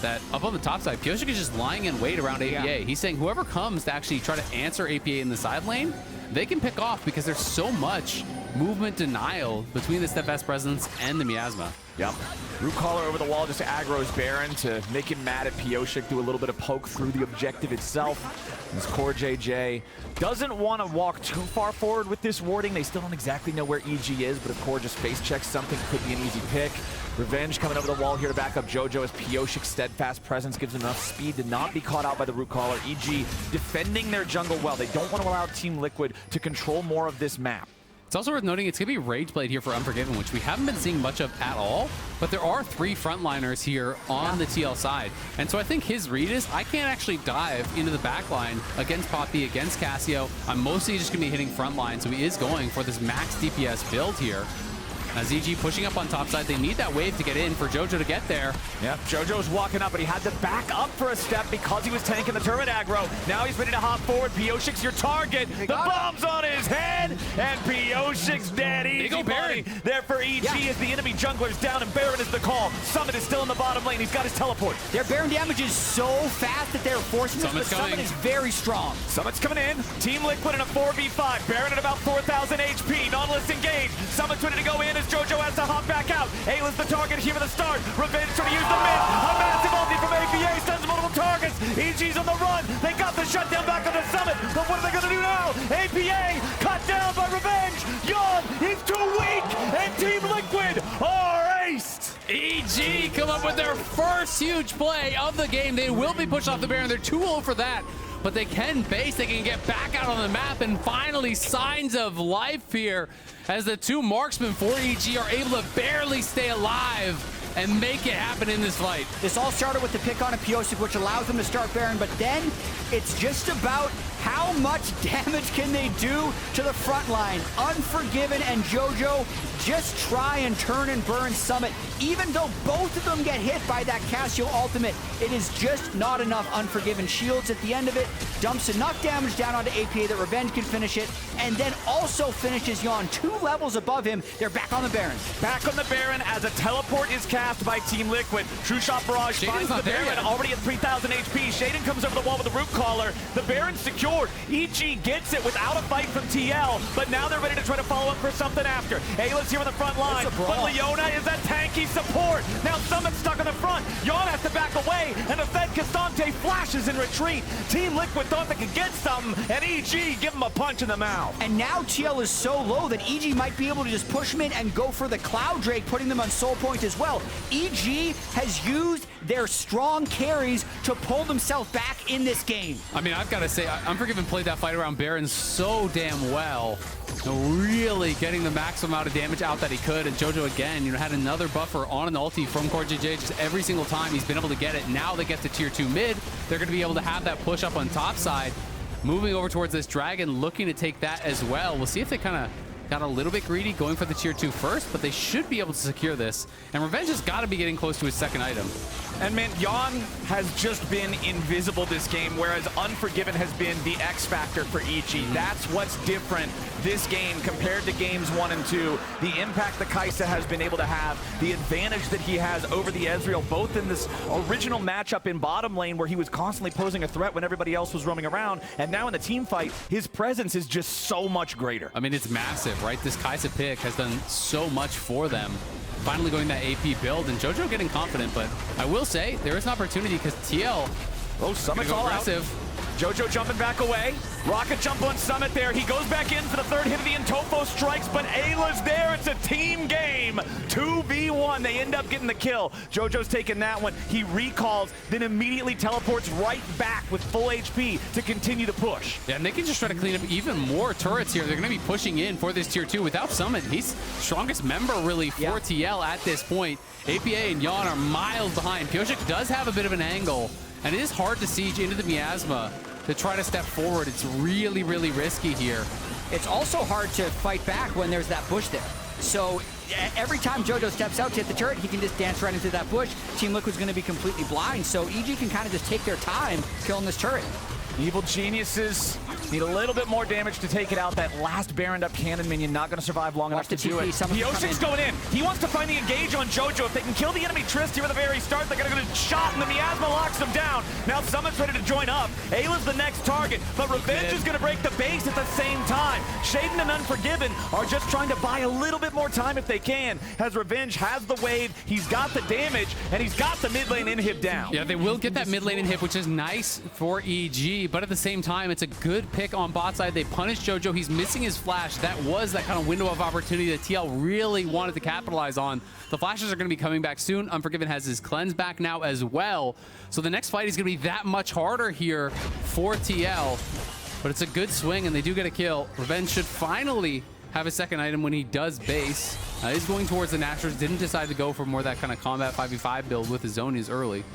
[SPEAKER 5] that up on the top side, Pyosik is just lying in wait around APA. Yeah. He's saying whoever comes to actually try to answer APA in the side lane, they can pick off because there's so much movement denial between the Steadfast Presence and the Miasma.
[SPEAKER 4] Yep. Root Caller over the wall just aggro's Baron to make him mad at Pyosik, do a little bit of poke through the objective itself. This CoreJJ doesn't want to walk too far forward with this warding. They still don't exactly know where EG is, but if Core just face checks something, could be an easy pick. Revenge coming over the wall here to back up Jojo as Pyosik's steadfast presence gives him enough speed to not be caught out by the Root Caller. EG defending their jungle well. They don't want to allow Team Liquid to control more of this map.
[SPEAKER 5] It's also worth noting it's going to be Rage Blade here for Unforgiven, which we haven't been seeing much of at all, but there are 3 frontliners here on the TL side. And so I think his read is, I can't actually dive into the backline against Poppy, against Cassio. I'm mostly just going to be hitting frontline, so he is going for this max DPS build here. As EG pushing up on top side, they need that wave to get in for Jojo to get there.
[SPEAKER 4] Yep, Jojo's walking up, but he had to back up for a step because he was tanking the turret aggro. Now he's ready to hop forward. Pyosik's your target. The bomb's on his head, and Pyosik's dead. Easy
[SPEAKER 5] go Baron.
[SPEAKER 4] There for EG as the enemy jungler's down, and Baron is the call. Summit is still in the bottom lane. He's got his teleport.
[SPEAKER 6] Their Baron damage is so fast that they're forcing this, but Summit is very strong.
[SPEAKER 4] Summit's coming in. Team Liquid in a 4v5. Baron at about 4,000 HP. Nautilus engaged. Summit's ready to go in as Jojo has to hop back out. Ayla's the target here for the start. Revenge trying to use the mid. A massive ulti from APA. Stuns multiple targets. EG's on the run. They got the shutdown back on the Summit. But what are they going to do now? APA cut down by Revenge. Yeon, he's too weak. And Team Liquid are aced.
[SPEAKER 5] EG come up with their first huge play of the game. They will be pushed off the Baron. They're too old for that. But they can base, they can get back out on the map, and finally signs of life here as the 2 marksmen for EG are able to barely stay alive and make it happen in this fight.
[SPEAKER 6] This all started with the pick on a Pyosik, which allows them to start Baron, but then it's just about how much damage can they do to the front line. Unforgiven and Jojo just try and turn and burn Summit. Even though both of them get hit by that Cassio ultimate, it is just not enough. Unforgiven shields at the end of it, dumps enough damage down onto APA that Revenge can finish it, and then also finishes Yeon 2 levels above him. They're back on the Baron.
[SPEAKER 4] Back on the Baron as a teleport is cast by Team Liquid. True Shot Barrage finds the Baron already at 3,000 HP. Sheiden comes over the wall with the Root Caller. The Baron's secure. forward. EG gets it without a fight from TL, but now they're ready to try to follow up for something after. Ayla's here on the front line, but Leona is that tanky support. Now Summit's stuck on the front. Yeon has to back away, and the Fed Cassante flashes in retreat. Team Liquid thought they could get something, and EG give them a punch in the mouth.
[SPEAKER 6] And now TL is so low that EG might be able to just push him in and go for the Cloud Drake, putting them on soul point as well. EG has used their strong carries to pull themselves back in this game.
[SPEAKER 5] I mean, I've got to say, Unforgiven played that fight around Baron so damn well. Really getting the maximum amount of damage out that he could. And Jojo, again, had another buffer on an ulti from CoreJJ just every single time he's been able to get it. Now they get to tier 2 mid. They're going to be able to have that push up on top side. Moving over towards this dragon, looking to take that as well. We'll see if they kind of got a little bit greedy going for the tier 2 first, but they should be able to secure this. And Revenge has got to be getting close to his second item.
[SPEAKER 4] And man, Yeon has just been invisible this game, whereas Unforgiven has been the X factor for EG. That's what's different this game compared to games 1 and 2. The impact that Kai'Sa has been able to have, the advantage that he has over the Ezreal, both in this original matchup in bottom lane where he was constantly posing a threat when everybody else was roaming around, and now in the team fight, his presence is just so much greater.
[SPEAKER 5] I mean, it's massive, right? This Kai'Sa pick has done so much for them. Finally going that AP build, and Jojo getting confident, but I will say there is an opportunity because TL.
[SPEAKER 4] Oh, Summit's all aggressive. Jojo jumping back away. Rocket jump on Summit there. He goes back in for the third hit of the Intofo strikes, but Ayla's there. It's a team game. 2v1. They end up getting the kill. Jojo's taking that one. He recalls, then immediately teleports right back with full HP to continue to push.
[SPEAKER 5] Yeah, and they can just try to clean up even more turrets here. They're going to be pushing in for this tier 2 without Summit. He's strongest member really for TL at this point. APA and Yeon are miles behind. Pyosik does have a bit of an angle, and it is hard to siege into the miasma to try to step forward. It's really, really risky here.
[SPEAKER 6] It's also hard to fight back when there's that bush there. So every time Jojo steps out to hit the turret, he can just dance right into that bush. Team Liquid's going to be completely blind, so EG can kind of just take their time killing this turret.
[SPEAKER 4] Evil Geniuses need a little bit more damage to take it out. That last Baroned up cannon minion not going to survive long enough to do it. Pyosik's going in. He wants to find the engage on Jojo. If they can kill the enemy Trist here at the very start, they're going to get a shot, and the miasma locks them down. Now Summit's ready to join up. Ayla's the next target, but Revenge is going to break the base at the same time. Sheiden and Unforgiven are just trying to buy a little bit more time if they can, as Revenge has the wave, he's got the damage, and he's got the mid lane inhib down.
[SPEAKER 5] Yeah, they will get that mid lane inhib, which is nice for EG, but at the same time, it's a good pick on bot side. They punish Jojo. He's missing his flash. That was that kind of window of opportunity that TL really wanted to capitalize on. The flashes are going to be coming back soon. Unforgiven has his cleanse back now as well. So the next fight is going to be that much harder here for TL. But it's a good swing, and they do get a kill. Revenge should finally have a second item when he does base. He's going towards the Nashers. Didn't decide to go for more of that kind of combat 5v5 build with his zonies early.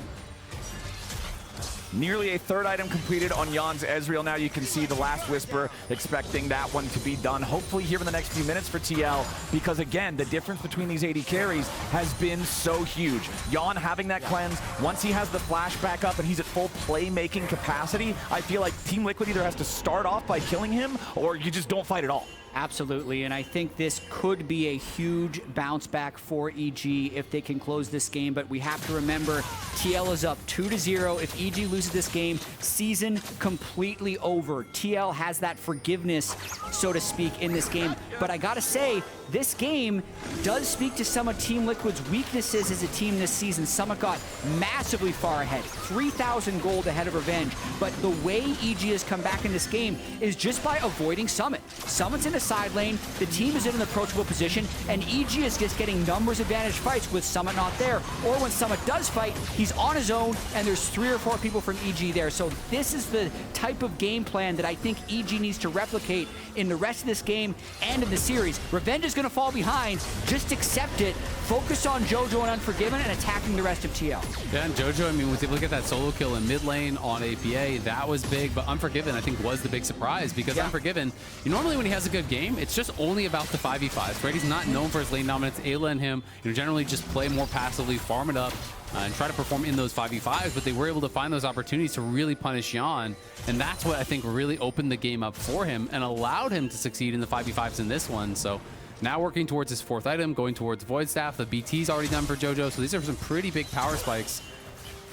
[SPEAKER 4] Nearly a third item completed on Yeon's Ezreal. Now you can see the last Whisper, expecting that one to be done hopefully here in the next few minutes for TL, because again, the difference between these AD carries has been so huge. Yeon having that cleanse, once he has the flash back up and he's at full playmaking capacity, I feel like Team Liquid either has to start off by killing him or you just don't fight at all.
[SPEAKER 6] Absolutely, and I think this could be a huge bounce back for EG if they can close this game, but we have to remember TL is up 2-0. If EG loses this game, season completely over. TL has that forgiveness, so to speak, in this game, but I gotta say, this game does speak to some of Team Liquid's weaknesses as a team this season. Summit got massively far ahead, 3,000 gold ahead of Revenge, but the way EG has come back in this game is just by avoiding Summit. Summit's in a side lane, the team is in an approachable position, and EG is just getting numbers advantage fights with Summit not there. Or when Summit does fight, he's on his own, and there's 3 or 4 people from EG there. So this is the type of game plan that I think EG needs to replicate in the rest of this game and in the series. Revenge is going to fall behind, just accept it, focus on Jojo and Unforgiven, and attacking the rest of TL.
[SPEAKER 5] Yeah, and Jojo, I mean, was able to get that solo kill in mid lane on APA. That was big, but Unforgiven, I think, was the big surprise, because Unforgiven, normally when he has a good game, it's just only about the 5v5s, right? He's not known for his lane dominance. Ayla and him, generally just play more passively, farm it up, and try to perform in those 5v5s, but they were able to find those opportunities to really punish Yeon, and that's what I think really opened the game up for him and allowed him to succeed in the 5v5s in this one. So now working towards his 4th item, going towards Void Staff. The BT's already done for Jojo, so these are some pretty big power spikes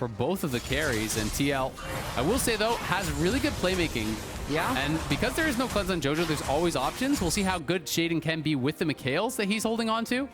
[SPEAKER 5] for both of the carries. And TL, I will say though, has really good playmaking.
[SPEAKER 6] Yeah.
[SPEAKER 5] And because there is no cleanse on Jojo, there's always options. We'll see how good Sheiden can be with the Mikhails that he's holding on to.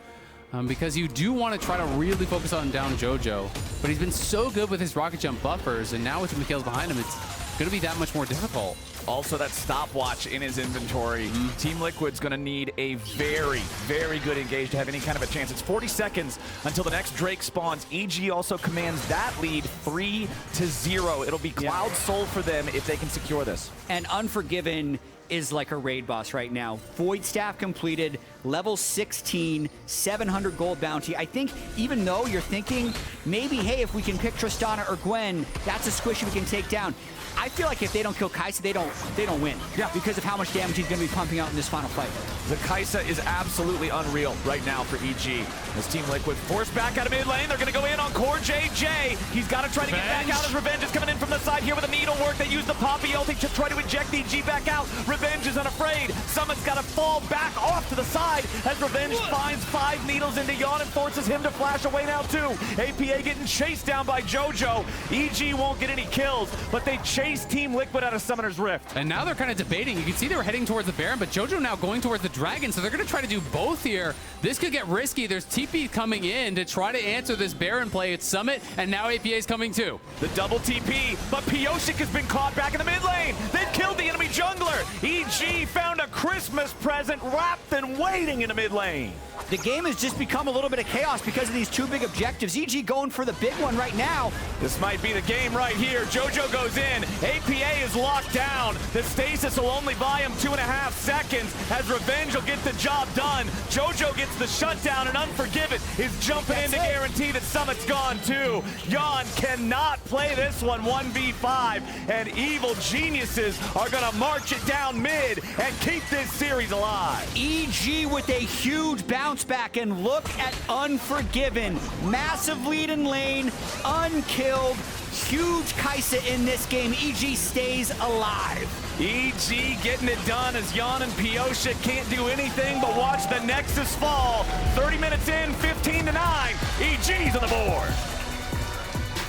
[SPEAKER 5] Because you do want to try to really focus on down Jojo. But he's been so good with his rocket jump buffers, and now with the Mikhails behind him, it's going to be that much more difficult.
[SPEAKER 4] Also, that stopwatch in his inventory. Team Liquid's going to need a very, very good engage to have any kind of a chance. It's 40 seconds until the next Drake spawns. EG also commands that lead 3-0. It'll be Cloud Soul for them if they can secure this.
[SPEAKER 6] And Unforgiven is like a raid boss right now. Void Staff completed, level 16, 700 gold bounty. I think even though you're thinking maybe, hey, if we can pick Tristana or Gwen, that's a squishy we can take down. I feel like if they don't kill Kai'Sa, they don't win. Yeah. Because of how much damage he's going to be pumping out in this final fight.
[SPEAKER 4] The Kai'Sa is absolutely unreal right now for EG. As Team Liquid forced back out of mid lane, they're going to go in on CoreJJ. He's got to try to get back out as Revenge is coming in from the side here with a needlework. They use the Poppy ulti to try to eject EG back out. Revenge is unafraid. Summit's got to fall back off to the side as Revenge finds 5 needles into Yeon and forces him to flash away now too. APA getting chased down by Jojo. EG won't get any kills, but they chase Team Liquid out of Summoner's Rift.
[SPEAKER 5] And now they're kind of debating. You can see they were heading towards the Baron, but Jojo now going towards the Dragon, so they're going to try to do both here. This could get risky. There's TP coming in to try to answer this Baron play. It's Summit, and now APA is coming too.
[SPEAKER 4] The double TP, but Pyosik has been caught back in the mid lane. They've killed the enemy jungler. EG found a Christmas present wrapped and waiting in the mid lane.
[SPEAKER 6] The game has just become a little bit of chaos because of these 2 big objectives. EG going for the big one right now.
[SPEAKER 4] This might be the game right here. Jojo goes in. APA is locked down. The stasis will only buy him 2.5 seconds as Revenge will get the job done. Jojo gets the shutdown, and Unforgiven is jumping in to guarantee that Summit's gone too. Yeon cannot play this one 1v5, and evil geniuses are going to march it down mid and keep this series alive.
[SPEAKER 6] EG with a huge bounce back, and look at Unforgiven. Massive lead in lane, unkilled. Huge Kai'Sa in this game. EG stays alive.
[SPEAKER 4] EG getting it done as Yeon and Pyosik can't do anything but watch the Nexus fall. 30 minutes in, 15-9. EG's on the board.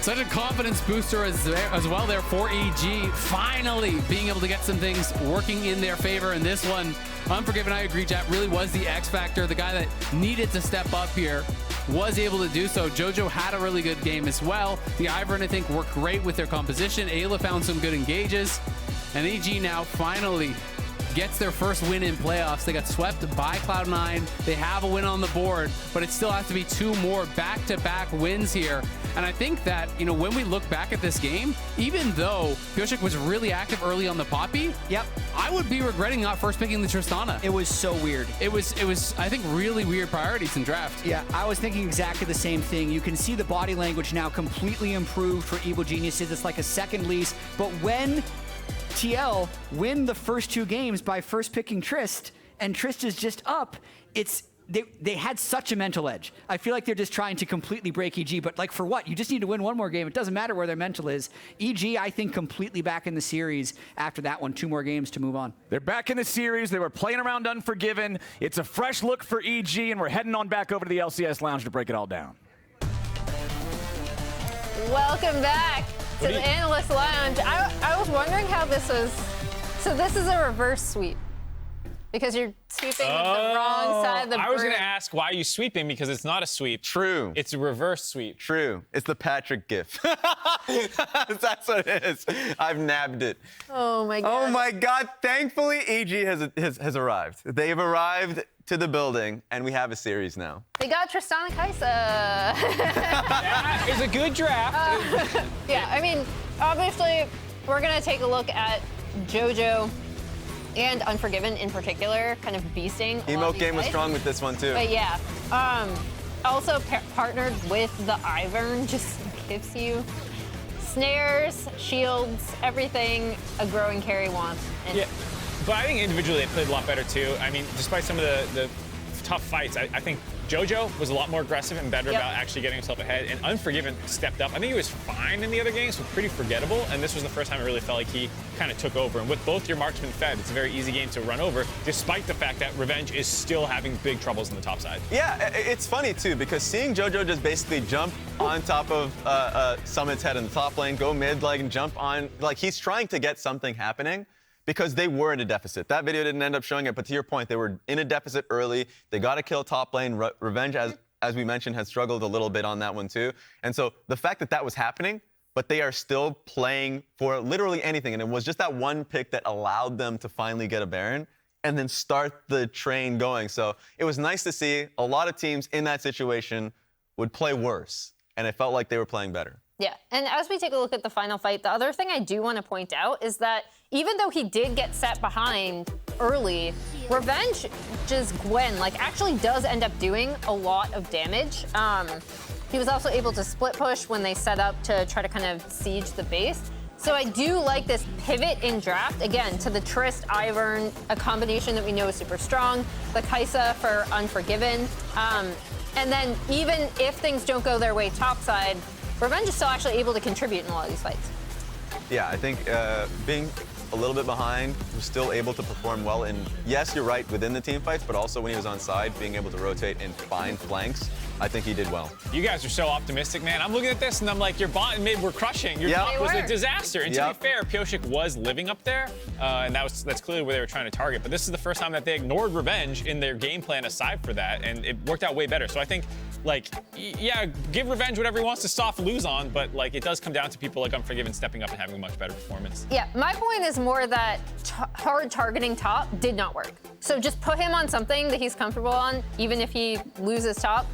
[SPEAKER 5] Such a confidence booster as well there for EG. Finally being able to get some things working in their favor in this one. Unforgiven, I agree, Jatt really was the X factor. The guy that needed to step up here was able to do so. Jojo had a really good game as well. The Ivern, I think, worked great with their composition. Eyla found some good engages. And EG now finally gets their first win in playoffs. They got swept by Cloud9. They have a win on the board, but it still has to be 2 more back-to-back wins here. And I think that, you know, when we look back at this game, even though Pyosik was really active early on the Poppy, I would be regretting not first picking the Tristana.
[SPEAKER 6] It was so weird.
[SPEAKER 5] It was, I think, really weird priorities in draft.
[SPEAKER 6] Yeah, I was thinking exactly the same thing. You can see the body language now completely improved for Evil Geniuses. It's like a second lease. But when TL win the first 2 games by first picking Trist, and Trist is just up, they had such a mental edge. I feel like they're just trying to completely break EG, but like for what? You just need to win 1 more game. It doesn't matter where their mental is. EG, I think, completely back in the series after that one. 2 more games to move on.
[SPEAKER 4] They're back in the series. They were playing around Unforgiven. It's a fresh look for EG, and we're heading on back over to the LCS Lounge to break it all down.
[SPEAKER 7] Welcome back to the Analyst Lounge. I was wondering how this is. So this is a reverse sweep. Because you're sweeping with the wrong side of the
[SPEAKER 8] I was going to ask why are you sweeping, because it's not a sweep.
[SPEAKER 9] True.
[SPEAKER 8] It's a reverse sweep.
[SPEAKER 9] True. It's the Patrick gif. That's what it is. I've nabbed it.
[SPEAKER 7] Oh my god.
[SPEAKER 9] Oh my god. Thankfully, EG has arrived. They've arrived to the building, and we have a series now.
[SPEAKER 7] They got Tristana Kai'Sa.
[SPEAKER 8] Yeah, it's a good draft.
[SPEAKER 7] Yeah, I mean, obviously, we're going to take a look at Jojo and Unforgiven in particular, kind of beasting.
[SPEAKER 9] Emote game was strong with this one too.
[SPEAKER 7] But yeah, also partnered with the Ivern, just gives you snares, shields, everything a growing carry wants. And
[SPEAKER 8] yeah, but I think individually they played a lot better too. I mean, despite some of the tough fights. I think JoJo was a lot more aggressive and better
[SPEAKER 7] Yep.
[SPEAKER 8] about actually getting himself ahead, and Unforgiven stepped up. I think he was fine in the other games, but pretty forgettable, and this was the first time I really felt like he kind of took over. And with both your marksman fed, it's a very easy game to run over, despite the fact that Revenge is still having big troubles in the top side.
[SPEAKER 9] Yeah, it's funny too, because seeing JoJo just basically jump on top of Summit's head in the top lane, go mid, like, and jump on, like, he's trying to get something happening, because they were in a deficit. That video didn't end up showing it, but to your point, they were in a deficit early. They got to kill top lane. Revenge, as we mentioned, has struggled a little bit on that one too. And so the fact that that was happening, but they are still playing for literally anything, and it was just that one pick that allowed them to finally get a Baron and then start the train going. So it was nice to see a lot of teams in that situation would play worse, and it felt like they were playing better.
[SPEAKER 7] Yeah, and as we take a look at the final fight, the other thing I do want to point out is that even though he did get set behind early, Revenge's Gwen actually does end up doing a lot of damage. He was also able to split push when they set up to try to kind of siege the base. So I do like this pivot in draft, again, to the Trist, Ivern, a combination that we know is super strong, the Kai'Sa for Unforgiven. And then even if things don't go their way topside, Revenge is still actually able to contribute in a lot of these fights.
[SPEAKER 9] Yeah, I think being a little bit behind, was still able to perform well. And yes, you're right, within the team fights, but also when he was on side, being able to rotate and find flanks, I think he did well.
[SPEAKER 8] You guys are so optimistic, man. I'm looking at this and I'm like, your bot and mid were crushing. Your bot was a disaster. And to be fair, Pyosik was living up there, and that's clearly where they were trying to target. But this is the first time that they ignored Revenge in their game plan aside for that, and it worked out way better. So I think, yeah, give Revenge whatever he wants to soft lose on, but it does come down to people like Unforgiven stepping up and having a much better performance.
[SPEAKER 7] Yeah, my point is more that hard targeting top did not work. So just put him on something that he's comfortable on, even if he loses top.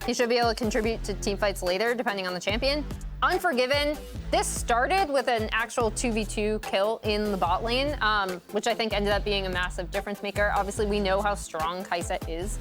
[SPEAKER 7] He should be able to contribute to team fights later, depending on the champion. Unforgiven, this started with an actual 2v2 kill in the bot lane, which I think ended up being a massive difference maker. Obviously, we know how strong Kai'Sa is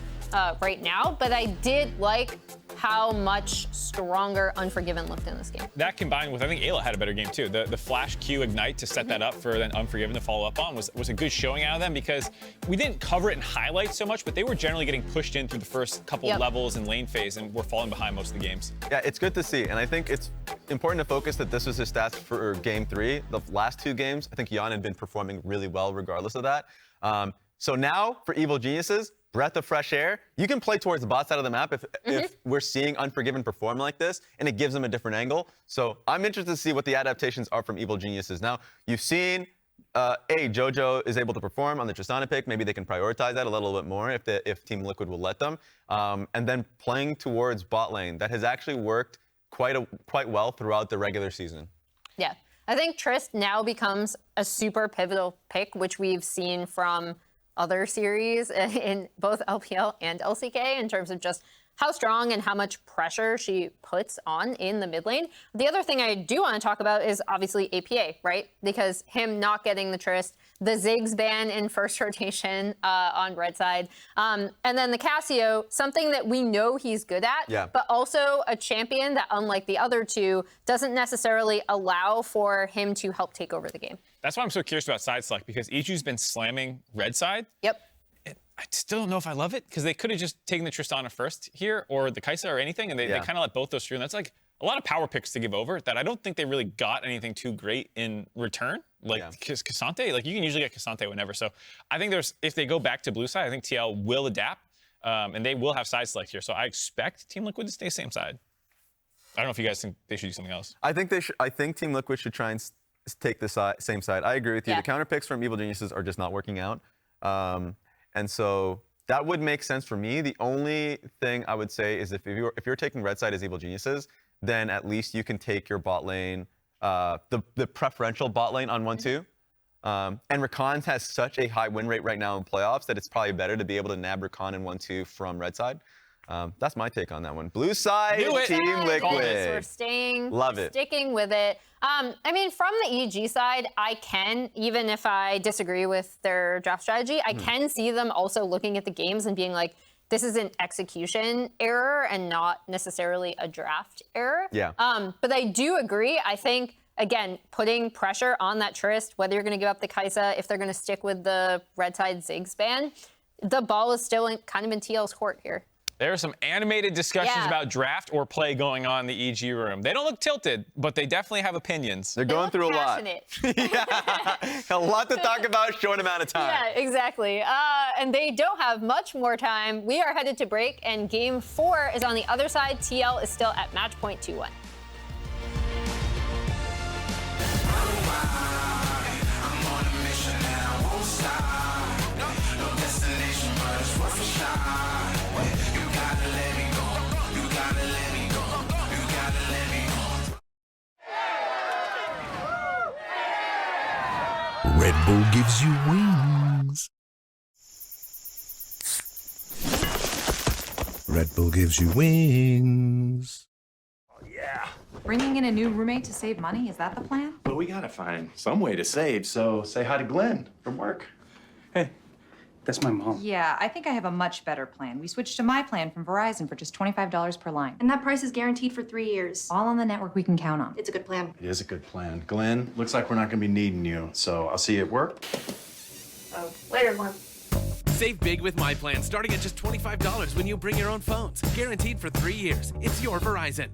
[SPEAKER 7] right now, but I did like how much stronger Unforgiven looked in this game.
[SPEAKER 8] That combined with, I think Eyla had a better game too. The flash Q ignite to set that up for then Unforgiven to follow up on was a good showing out of them, because we didn't cover it in highlights so much, but they were generally getting pushed in through the first couple levels in lane phase and were falling behind most of the games.
[SPEAKER 9] Yeah, it's good to see, and I think it's important to focus that this was his stats for game 3. The last 2 games, I think Yeon had been performing really well regardless of that. So now for Evil Geniuses, breath of fresh air. You can play towards the bot side of the map if we're seeing Unforgiven perform like this, and it gives them a different angle. So I'm interested to see what the adaptations are from Evil Geniuses. Now, you've seen, JoJo is able to perform on the Tristana pick. Maybe they can prioritize that a little bit more if Team Liquid will let them. And then playing towards bot lane. That has actually worked quite well throughout the regular season.
[SPEAKER 7] Yeah, I think Trist now becomes a super pivotal pick, which we've seen from other series in both LPL and LCK in terms of just how strong and how much pressure she puts on in the mid lane. The other thing I do want to talk about is obviously APA, right? Because him not getting the Trist, the Ziggs ban in first rotation on red side, and then the Cassio, something that we know he's good at, but also a champion that, unlike the other two, doesn't necessarily allow for him to help take over the game.
[SPEAKER 8] That's why I'm so curious about side select, because Ichu's been slamming red side.
[SPEAKER 7] Yep.
[SPEAKER 8] I still don't know if I love it, because they could have just taken the Tristana first here, or the Kai'Sa or anything, and they kind of let both those through. And that's like a lot of power picks to give over that I don't think they really got anything too great in return. K'Sante, you can usually get K'Sante whenever. So I think if they go back to blue side, I think TL will adapt, and they will have side select here. So I expect Team Liquid to stay same side. I don't know if you guys think they should do something else.
[SPEAKER 9] I think Team Liquid should try and take the same side. I agree with you. The counter picks from Evil Geniuses are just not working out. And so that would make sense for me. The only thing I would say is if you're taking red side as Evil Geniuses, then at least you can take your bot lane, the preferential bot lane on 1-2. And Rakan has such a high win rate right now in playoffs that it's probably better to be able to nab Rakan in 1-2 from red side. That's my take on that one. Blue side, Team Liquid.
[SPEAKER 7] We're staying, sticking with it. I mean, from the EG side, I can, even if I disagree with their draft strategy, I can see them also looking at the games and being like, this is an execution error and not necessarily a draft error.
[SPEAKER 9] Yeah.
[SPEAKER 7] But I do agree. I think, again, putting pressure on that Trist, whether you're going to give up the Kai'Sa, if they're going to stick with the red side Ziggs ban, the ball is still kind of in TL's court here.
[SPEAKER 8] There are some animated discussions about draft or play going on in the EG room. They don't look tilted, but they definitely have opinions.
[SPEAKER 9] They're going through a lot. Yeah, a lot to talk about, short amount of time.
[SPEAKER 7] Yeah, exactly. And they don't have much more time. We are headed to break, and game 4 is on the other side. TL is still at match point 2-1.
[SPEAKER 10] Red Bull gives you wings. Red Bull gives you wings.
[SPEAKER 11] Oh, yeah.
[SPEAKER 12] Bringing in a new roommate to save money, is that the plan?
[SPEAKER 11] Well, we gotta find some way to save, so say hi to Gwen from work. Hey, that's my mom.
[SPEAKER 12] Yeah, I think I have a much better plan. We switched to my plan from Verizon for just $25 per line.
[SPEAKER 13] And that price is guaranteed for 3 years.
[SPEAKER 12] All on the network we can count on.
[SPEAKER 13] It's a good plan.
[SPEAKER 11] It is a good plan. Glenn, looks like we're not gonna be needing you, so I'll see you at work.
[SPEAKER 13] Oh, later, Mom.
[SPEAKER 14] Save big with my plan, starting at just $25 when you bring your own phones. Guaranteed for 3 years. It's your Verizon.